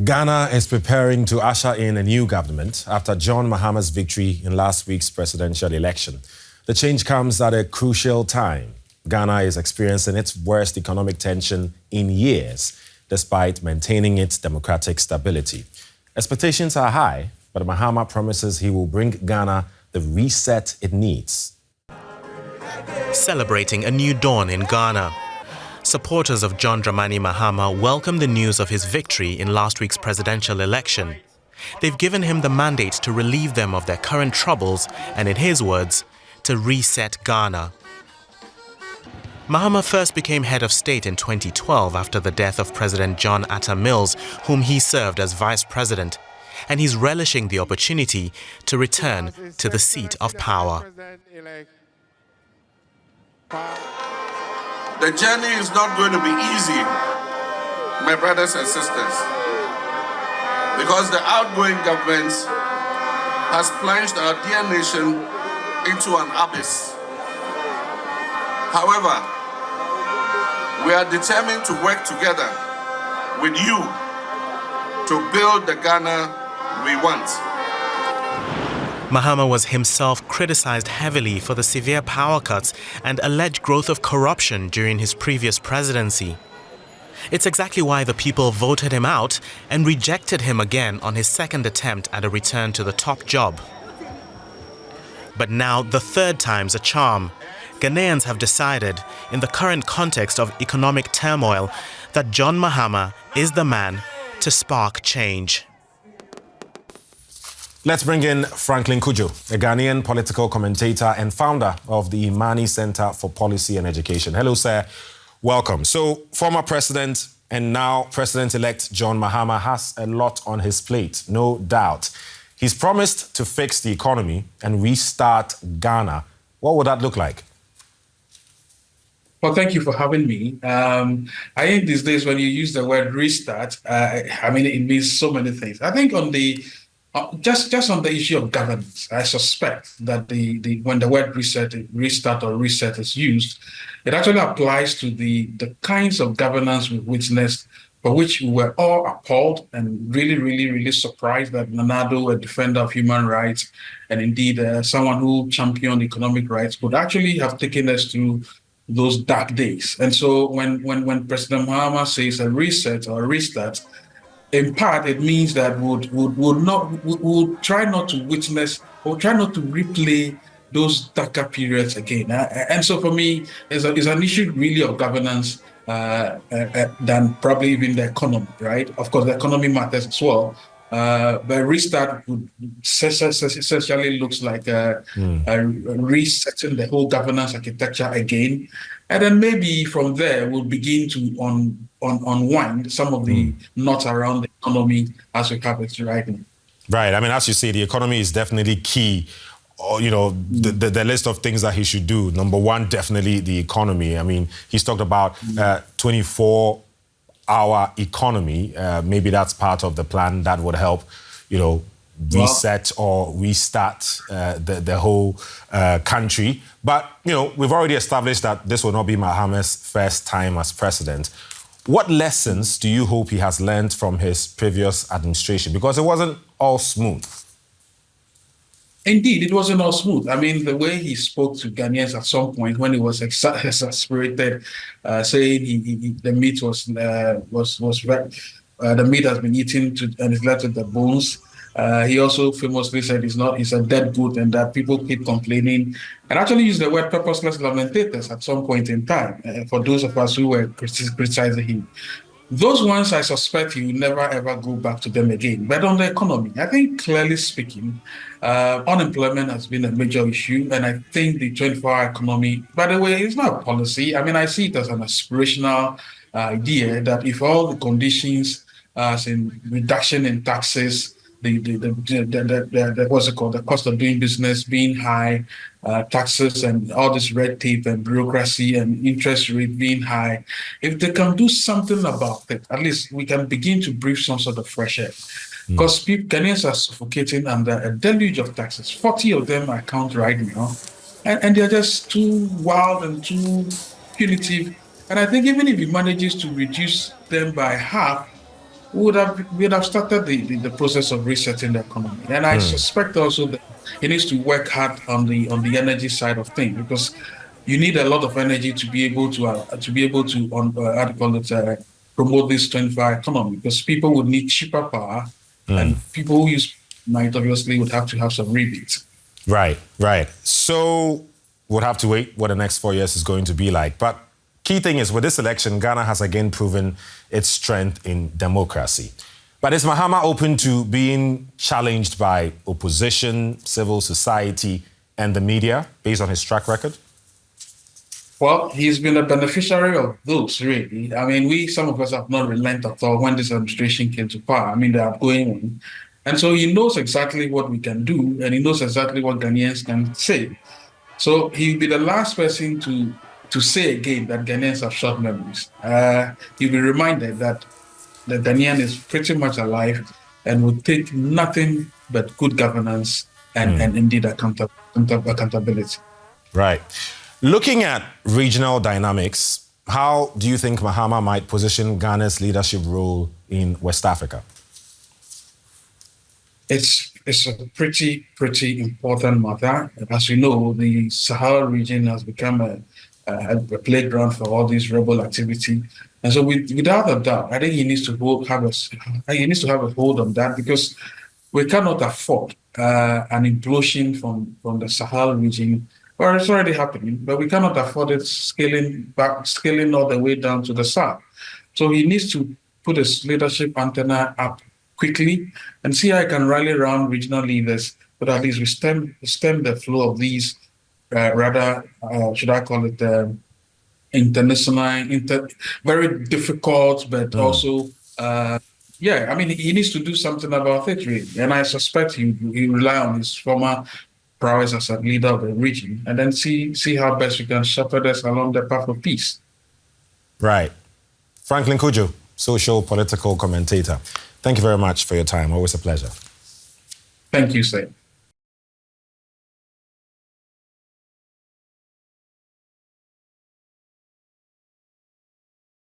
Ghana is preparing to usher in a new government after John Mahama's victory in last week's presidential election. The change comes at a crucial time. Ghana is experiencing its worst economic tension in years, despite maintaining its democratic stability. Expectations are high, but Mahama promises he will bring Ghana the reset it needs. Celebrating a new dawn in Ghana. Supporters of John Dramani Mahama welcomed the news of his victory in last week's presidential election. They've given him the mandate to relieve them of their current troubles and, in his words, to reset Ghana. Mahama first became head of state in 2012 after the death of President John Atta Mills, whom he served as vice president, and he's relishing the opportunity to return to the seat of power. The journey is not going to be easy, my brothers and sisters, because the outgoing government has plunged our dear nation into an abyss. However, we are determined to work together with you to build the Ghana we want. Mahama was himself criticized heavily for the severe power cuts and alleged growth of corruption during his previous presidency. It's exactly why the people voted him out and rejected him again on his second attempt at a return to the top job. But now the third time's a charm. Ghanaians have decided, in the current context of economic turmoil, that John Mahama is the man to spark change. Let's bring in Franklin Kujo, a Ghanaian political commentator and founder of the Imani Center for Policy and Education. Hello, sir. Welcome. So, former president and now president-elect John Mahama has a lot on his plate, no doubt. He's promised to fix the economy and restart Ghana. What would that look like? Well, thank you for having me. I think these days when you use the word restart, it means so many things. I think on the just on the issue of governance, I suspect that when the word restart or reset is used, it actually applies to the kinds of governance we've witnessed, for which we were all appalled and really surprised that Nanado, a defender of human rights, and indeed someone who championed economic rights, would actually have taken us through those dark days. And so when President Mahama says a reset or a restart, in part, it means that we'll try not to witness or try not to replay those darker periods again. And so for me, it's an issue really of governance than probably even the economy, right? Of course, the economy matters as well. But restart would essentially looks like resetting the whole governance architecture again. And then maybe from there, we'll begin to unwind some of the knots around the economy as we have it right now. Right. I mean, as you say, the economy is definitely key. The list of things that he should do. Number one, definitely the economy. I mean, he's talked about 24-hour economy. Maybe that's part of the plan that would help, reset or restart the whole country. But, we've already established that this will not be Mahama's first time as president. What lessons do you hope he has learned from his previous administration? Because it wasn't all smooth. Indeed, it wasn't all smooth. I mean, the way he spoke to Ghanaians at some point when he was exasperated, saying the meat was the meat has been eaten and is left with the bones. He also famously said he's a dead goat and that people keep complaining, and actually used the word purposeless lamentators at some point in time for those of us who were criticizing him. Those ones, I suspect he will never ever go back to them again. But on the economy, I think clearly speaking, unemployment has been a major issue, and I think the 24-hour economy, by the way, is not a policy. I mean, I see it as an aspirational idea that if all the conditions, as in reduction in taxes, the cost of doing business being high, taxes and all this red tape and bureaucracy and interest rate being high, if they can do something about it, at least we can begin to breathe some sort of fresh air. Because Ghanaians are suffocating under a deluge of taxes. 40 of them I count right now. And they're just too wild and too punitive. And I think even if he manages to reduce them by half, we would have started the process of resetting the economy. And I suspect also that he needs to work hard on the energy side of things, because you need a lot of energy to be able to how do you call it, promote this 25 economy, because people would need cheaper power, and people who use might obviously would have to have some rebates. Right, right. So we'll have to wait what the next 4 years is going to be like. But key thing is, with this election, Ghana has again proven its strength in democracy. But is Mahama open to being challenged by opposition, civil society, and the media based on his track record? Well, he's been a beneficiary of those, really. I mean, some of us have not relented at all when this administration came to power. I mean, they are going on. And so he knows exactly what we can do, and he knows exactly what Ghanaians can say. So he'll be the last person to say again that Ghanaians have short memories. He'll be reminded that the Ghanaian is pretty much alive and will take nothing but good governance and indeed accountability. Right. Looking at regional dynamics, how do you think Mahama might position Ghana's leadership role in West Africa? It's a pretty important matter. As you know, the Sahel region has become a playground for all this rebel activity, and so without a doubt, I think he needs to have a hold on that, because we cannot afford an implosion from the Sahel region. Well, it's already happening, but we cannot afford it scaling all the way down to the south. So he needs to put his leadership antenna up quickly and see how he can rally around regional leaders, but at least we stem the flow of these should I call it very difficult, but also I mean, he needs to do something about it, really. And I suspect he rely on his former prowess as a leader of the region, and then see how best we can shepherd us along the path of peace. Right. Franklin Kujo, social political commentator. Thank you very much for your time. Always a pleasure. Thank you, sir.